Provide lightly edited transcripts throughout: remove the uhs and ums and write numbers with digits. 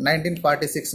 1946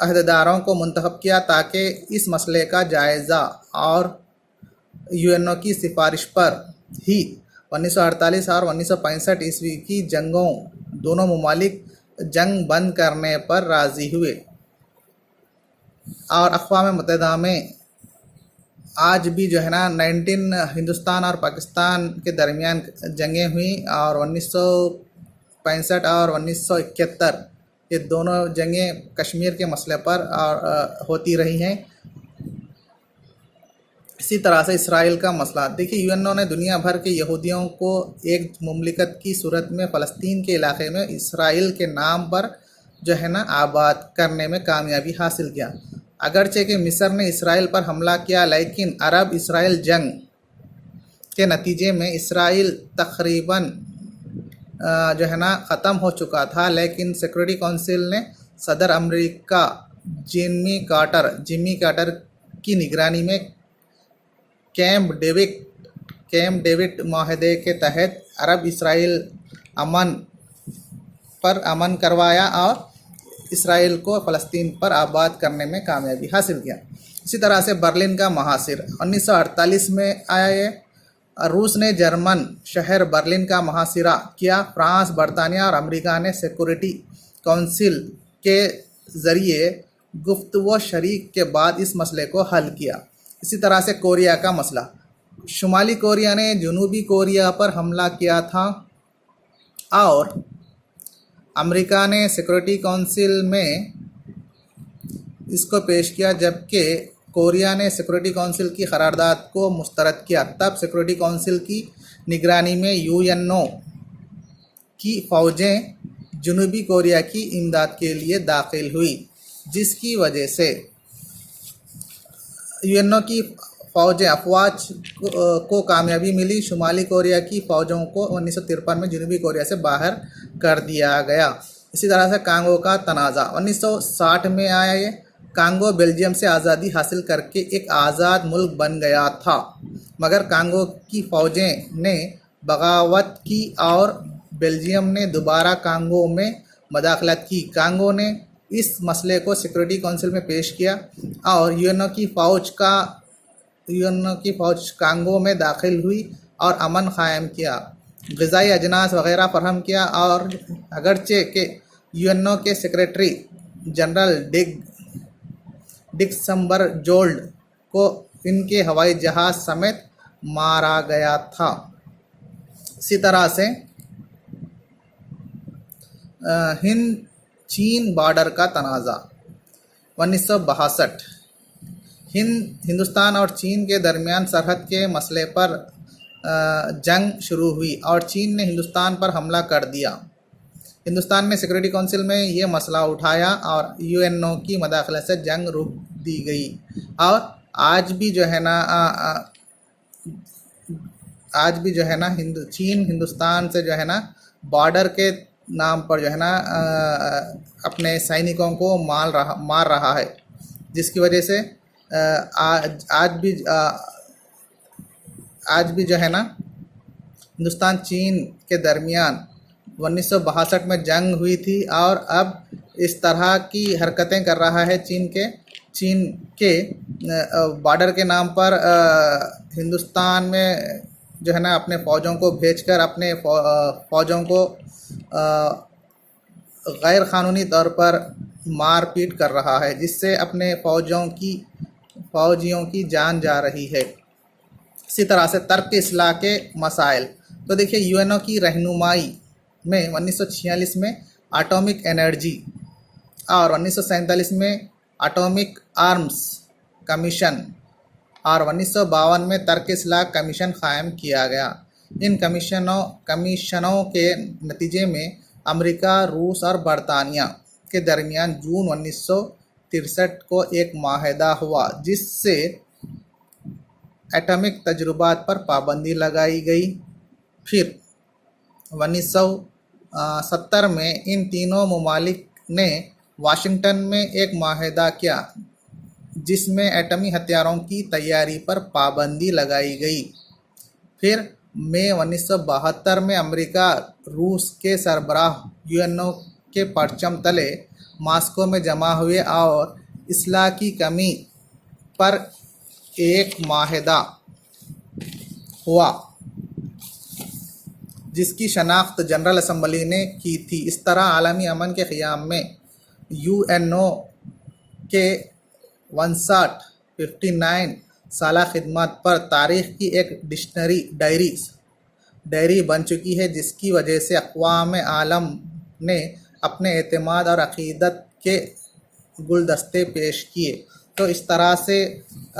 عہدیداروں کو منتخب کیا تاکہ اس مسئلے کا جائزہ اور UN کی سفارش پر ہی 1948 اور 1965 کی جنگوں دونوں ممالک جنگ بند کرنے پر راضی ہوئے، اور اقوام متحدہ میں آج بھی ہندوستان اور پاکستان کے درمیان جنگیں ہوئیں، اور 1965 اور 1971 یہ دونوں جنگیں کشمیر کے مسئلے پر ہوتی رہی ہیں۔ اسی طرح سے اسرائیل کا مسئلہ دیکھیے، UN نے دنیا بھر کے یہودیوں کو ایک مملکت کی صورت میں فلسطین کے علاقے میں اسرائیل کے نام پر آباد کرنے میں کامیابی حاصل کیا۔ اگرچہ کہ مصر نے اسرائیل پر حملہ کیا، لیکن عرب اسرائیل جنگ کے نتیجے میں اسرائیل تقریباً ختم ہو چکا تھا، لیکن سیکورٹی کونسل نے صدر امریکہ جیمی کارٹر کی نگرانی میں کیمپ ڈیوڈ معاہدے کے تحت عرب اسرائیل امن کروایا اور اسرائیل کو فلسطین پر آباد کرنے میں کامیابی حاصل کیا۔ اسی طرح سے برلن کا محاصرہ 1948 میں آیا۔ روس نے جرمن شہر برلن کا محاصرہ کیا۔ فرانس، برطانیہ اور امریکہ نے سیکورٹی کونسل کے ذریعے گفتگو شریک کے بعد اس مسئلے کو حل کیا۔ اسی طرح سے کوریا کا مسئلہ، شمالی کوریا نے جنوبی کوریا پر حملہ کیا تھا اور امریکہ نے سیکورٹی کونسل میں اس کو پیش کیا، جبکہ کوریا نے سیکورٹی کونسل کی قرارداد کو مسترد کیا۔ تب سیکورٹی کونسل کی نگرانی میں UNO کی فوجیں جنوبی کوریا کی امداد کے لیے داخل ہوئی، جس کی وجہ سے UNO کی افواج کو کامیابی ملی۔ شمالی کوریا کی فوجوں کو 1953 میں جنوبی کوریا سے باہر کر دیا گیا۔ اسی طرح سے کانگو کا تنازع 1960 میں آیا۔ کانگو بیلجیم سے آزادی حاصل کر کے ایک آزاد ملک بن گیا تھا، مگر کانگو کی فوجیں نے بغاوت کی اور بیلجیم نے دوبارہ کانگو میں مداخلت کی۔ کانگو نے اس مسئلے کو سیکورٹی کونسل میں پیش کیا اور UNO کی فوج کانگو میں داخل ہوئی اور امن قائم کیا، غذائی اجناس وغیرہ فراہم کیا، اور اگرچہ کہ UNO کے سیکریٹری جنرل ڈکسمبرجولڈ کو ان کے ہوائی جہاز سمیت مارا گیا تھا۔ اسی طرح سے ہند چین بارڈر کا تنازع 1962، ہندوستان اور چین کے درمیان سرحد کے مسئلے پر جنگ شروع ہوئی اور چین نے ہندوستان پر حملہ کر دیا۔ ہندوستان نے سیکورٹی کونسل میں یہ مسئلہ اٹھایا اور UNO کی مداخلت سے جنگ روک دی گئی، اور آج بھی چین ہندوستان سے بارڈر کے نام پر اپنے سینکوں کو مار رہا ہے، جس کی وجہ سے آج بھی ہندوستان چین کے درمیان 1962 میں جنگ ہوئی تھی، اور اب اس طرح کی حرکتیں کر رہا ہے چین کے بارڈر کے نام پر ہندوستان میں اپنے فوجوں کو بھیج کر اپنے فوجوں کو غیر قانونی طور پر مار پیٹ کر رہا ہے، جس سے اپنے فوجیوں کی جان جا رہی ہے۔ اسی طرح سے ترک اصلاح کے مسائل، تو دیکھیے UNO کی رہنمائی میں 1946 میں ایٹامک انرجی اور 1947 میں ایٹامک آرمز کمیشن اور 1952 میں ترک اصلاح کمیشن قائم کیا گیا۔ ان کمیشنوں کے نتیجے میں امریکہ، روس اور برطانیہ کے درمیان جون 1963 کو ایک معاہدہ ہوا، جس سے ایٹمک تجربات پر پابندی لگائی گئی۔ پھر 1970 میں ان تینوں ممالک نے واشنگٹن میں ایک معاہدہ کیا، جس میں ایٹمی ہتھیاروں کی تیاری پر پابندی لگائی گئی۔ پھر مئی 1972 میں امریکہ روس کے سربراہ UNO کے پرچم تلے ماسکو میں جمع ہوئے اور اصلاح کی کمی پر ایک معاہدہ ہوا جس کی شناخت جنرل اسمبلی نے کی تھی۔ اس طرح عالمی امن کے قیام میں UNO کے 59 سالہ خدمات پر تاریخ کی ایک ڈائری بن چکی ہے، جس کی وجہ سے اقوام عالم نے اپنے اعتماد اور عقیدت کے گلدستے پیش کیے۔ تو اس طرح سے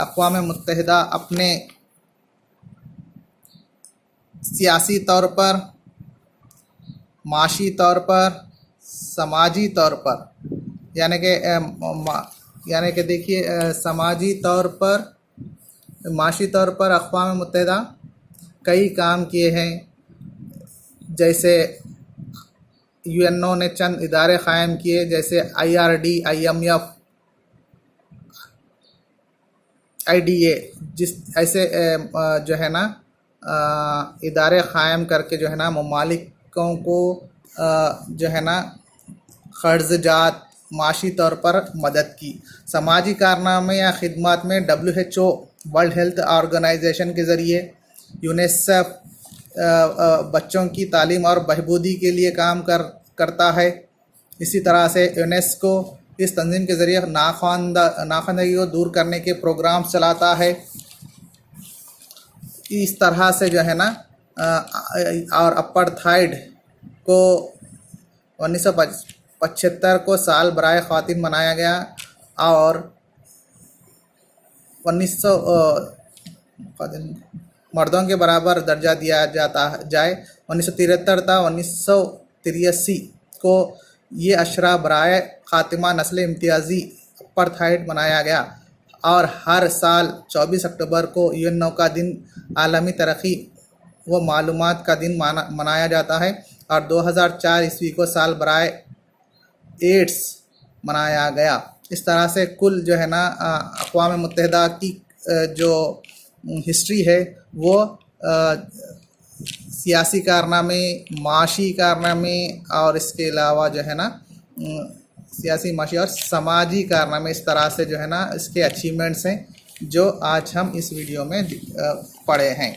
اقوام متحدہ اپنے سیاسی طور پر، معاشی طور پر، سماجی طور پر، یعنی کہ دیکھیے سماجی طور پر، معاشی طور پر اقوام متحدہ کئی کام کیے ہیں۔ جیسے UNO نے چند ادارے قائم کیے، جیسے IRD، IMF، IDA، ایسے جو ہے نا ادارے قائم کر کے جو ہے نا ممالکوں کو جو ہے نا قرض جات، معاشی طور پر مدد کی۔ سماجی کارنامے یا خدمات میں WHO، ورلڈ ہیلتھ آرگنائزیشن کے ذریعے، UNICEF بچوں کی تعلیم اور بہبودی کے لیے کام کرتا ہے۔ اسی طرح سے UNESCO اس تنظیم کے ذریعے ناخواندگی کو دور کرنے کے پروگرام چلاتا ہے۔ اس طرح سے جو ہے نا اور اپرتھائڈ کو 1975 کو سال برائے خواتین منایا گیا اور مردوں کے برابر درجہ دیا جائے۔ 1973 تا 1983 کو یہ اشرہ برائے خاتمہ نسل امتیازی اپرتھائڈ منایا گیا، اور ہر سال 24 اکتوبر کو UNO کا دن، عالمی ترقی و معلومات کا دن منایا جاتا ہے، اور 2004 عیسوی کو سال برائے ایڈز منایا گیا۔ اس طرح سے کل جو ہے نا اقوام متحدہ کی جو ہسٹری ہے وہ سیاسی کارنامے، معاشی کارنامے، اور اس کے علاوہ جو ہے نا سیاسی، معاشی اور سماجی کارنامے، اس طرح سے جو ہے نا اس کے اچیومنٹس ہیں جو آج ہم اس ویڈیو میں پڑھے ہیں۔